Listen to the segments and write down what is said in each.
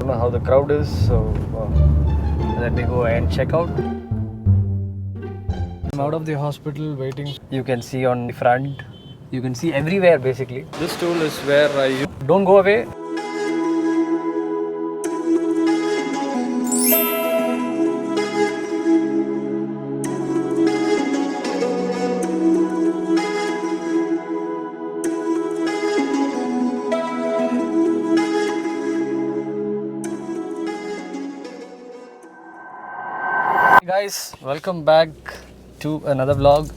don't know how the crowd is, so let me go and check out. I'm out of the hospital waiting. You can see on the front, you can see everywhere basically. This stool is where I use. Don't go away. Hey guys, welcome back to another vlog.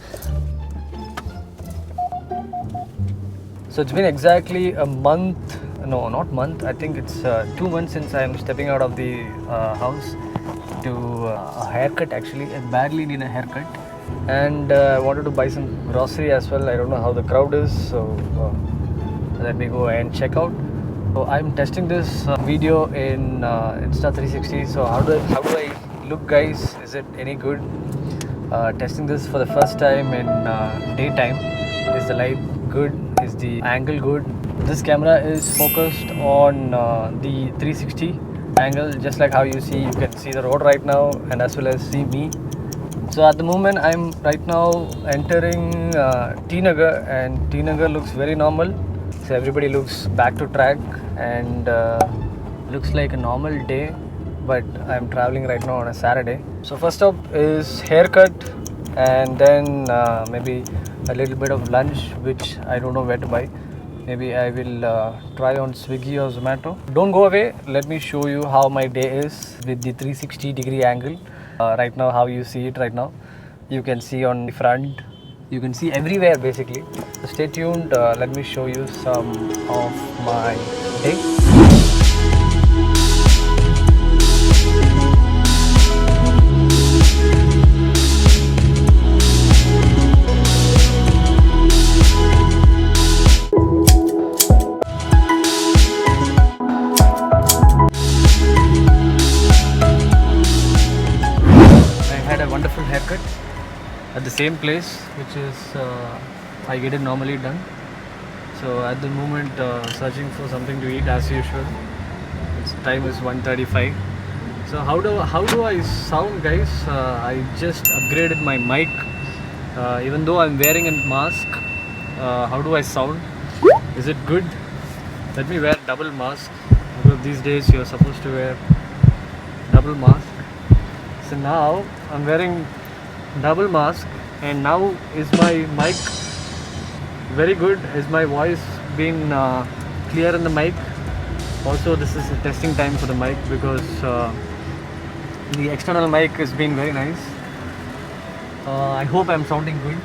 So it's been exactly a month, no, not month, I think it's 2 months since I'm stepping out of the house to a haircut actually. I badly need a haircut, and I wanted to buy some grocery as well. I don't know how the crowd is, so let me go and check out. So I'm testing this video in Insta360. So how do I look, guys? Is it any good? Testing this for the first time in daytime. Is the light good? Is the angle good? This camera is focused on the 360 angle, just like how you can see the road right now, and as well as see me. So at the moment I'm right now entering T Nagar, and T Nagar looks very normal. So everybody looks back to track, and looks like a normal day, but I'm traveling right now on a Saturday. So first stop is haircut, and then maybe a little bit of lunch, which I don't know where to buy. Maybe I will try on Swiggy or Zomato. Don't go away. Let me show you how my day is with the 360 degree angle. Right now, how you see it right now. You can see on the front. You can see everywhere basically. So stay tuned. Let me show you some of my day. Wonderful haircut at the same place, which is I get it normally done. So at the moment searching for something to eat as usual. Its time is 1:35. So how do I sound, guys? I just upgraded my mic, even though I'm wearing a mask. How do I sound? Is it good? Let me wear double mask, because these days you're supposed to wear double mask. So now I'm wearing double mask, and now is my mic very good? Is my voice being clear in the mic? Also, this is a testing time for the mic, because the external mic has been very nice. I hope I'm sounding good.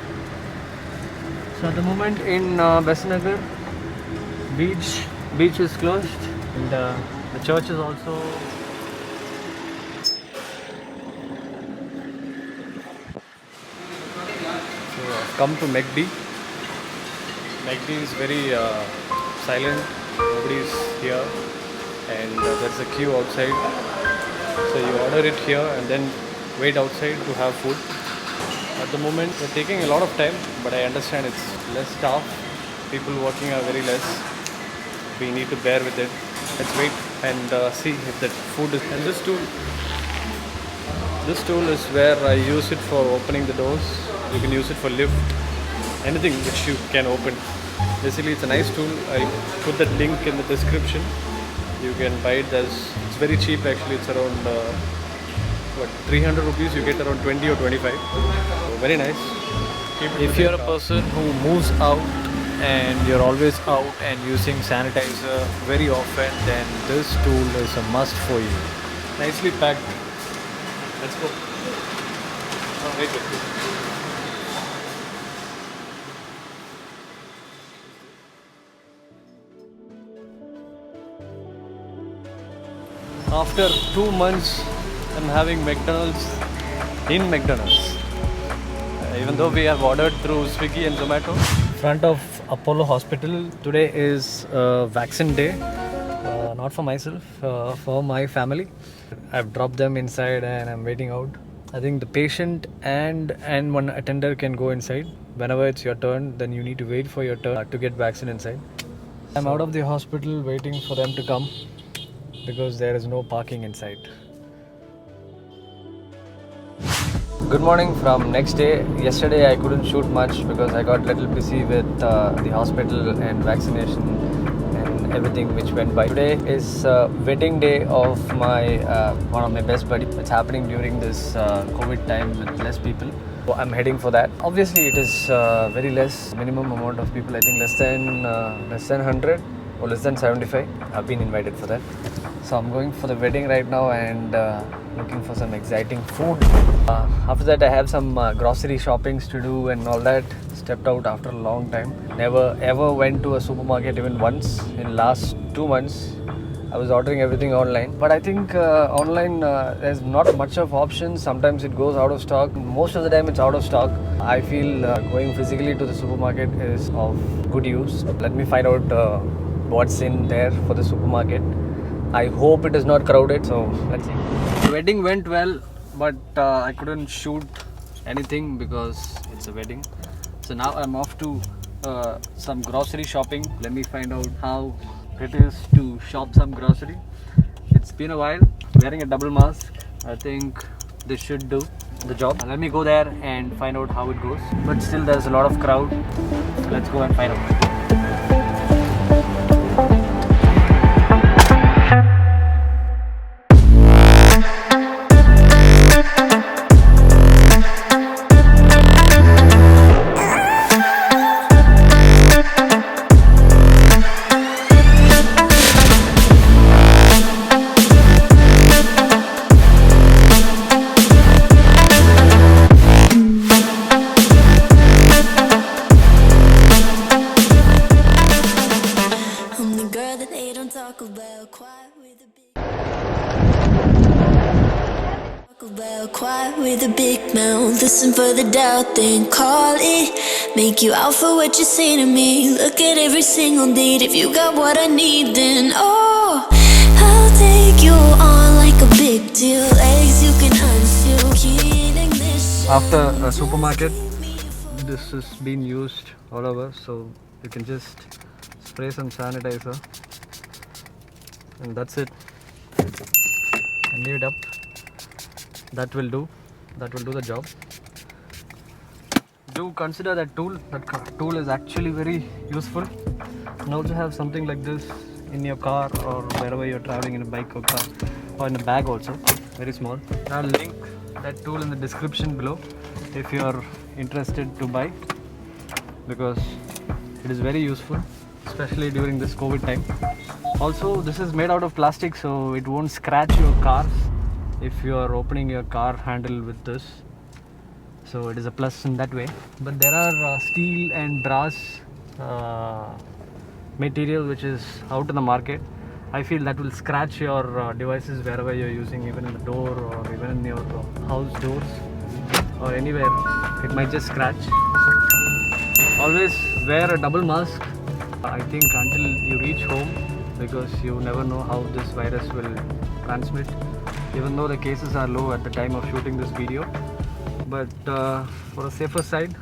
So at the moment in Besant Nagar, beach is closed, and the church is also. Come to McD. McD is very silent, nobody is here, and there's a queue outside. So you order it here and then wait outside to have food. At the moment we're taking a lot of time, but I understand it's less staff, people working are very less. We need to bear with it. Let's wait and see if that food is. And this tool is where I use it for opening the doors. You can use it for lift, anything which you can open. Basically, it's a nice tool. I'll put that link in the description. You can buy it. It's very cheap actually. It's around 300 rupees. You get around 20 or 25. So very nice. If you're a person who moves out and you're always out and using sanitizer very often, then this tool is a must for you. Nicely packed. Let's go. Oh, wait. After 2 months, I'm having McDonald's in McDonald's. Even though we have ordered through Swiggy and Zomato. Front of Apollo Hospital. Today is vaccine day. Not for myself, for my family. I've dropped them inside and I'm waiting out. I think the patient and one attender can go inside. Whenever it's your turn, then you need to wait for your turn to get vaccine inside. I'm out of the hospital waiting for them to come. because there is no parking inside. Good morning from next day. Yesterday I couldn't shoot much because I got a little busy with the hospital and vaccination and everything which went by. Today is wedding day of my one of my best buddy. It's happening during this COVID time with less people. So I'm heading for that. Obviously it is very less, minimum amount of people. I think less than 100 or less than 75. I've been invited for that. So I'm going for the wedding right now and looking for some exciting food. After that I have some grocery shoppings to do and all that. Stepped out after a long time. Never ever went to a supermarket even once in last 2 months. I was ordering everything online, but I think online there's not much of options. Sometimes it goes out of stock. Most of the time it's out of stock. I feel going physically to the supermarket is of good use. Let me find out what's in there for the supermarket. I hope it is not crowded, so let's see. The wedding went well, but I couldn't shoot anything because it's a wedding. So now I'm off to some grocery shopping. Let me find out how it is to shop some grocery. It's been a while. Wearing a double mask, I think this should do the job. Let me go there and find out how it goes. But still there's a lot of crowd. So let's go and find out. Quiet with a big mouth, listen for the doubt, then call it. Make you out for what you say to me. Look at every single date. If you got what I need, then oh, I'll take you on like a big deal. Legs you can unseal, key ignition. After a supermarket, this has been used all over, so you can just spray some sanitizer and that's it, and leave it up. That will do the job. Do consider that tool. That tool is actually very useful. And also have something like this in your car or wherever you're traveling, in a bike or car, or in a bag also, very small. I'll link that tool in the description below if you're interested to buy, because it is very useful, especially during this COVID time. Also, this is made out of plastic, so it won't scratch your cars if you are opening your car handle with this. So it is a plus in that way. But there are steel and brass material which is out in the market. I feel that will scratch your devices wherever you're using, even in the door or even in your house doors or anywhere. It might just scratch. Always wear a double mask, I think, until you reach home, because you never know how this virus will transmit. Even though the cases are low at the time of shooting this video, but for a safer side,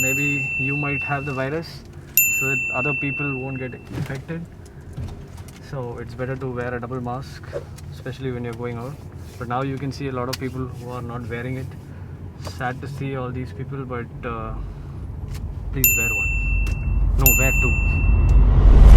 maybe you might have the virus, so that other people won't get infected. So it's better to wear a double mask, especially when you're going out. But now you can see a lot of people who are not wearing it. Sad to see all these people, but please wear one. No, wear two.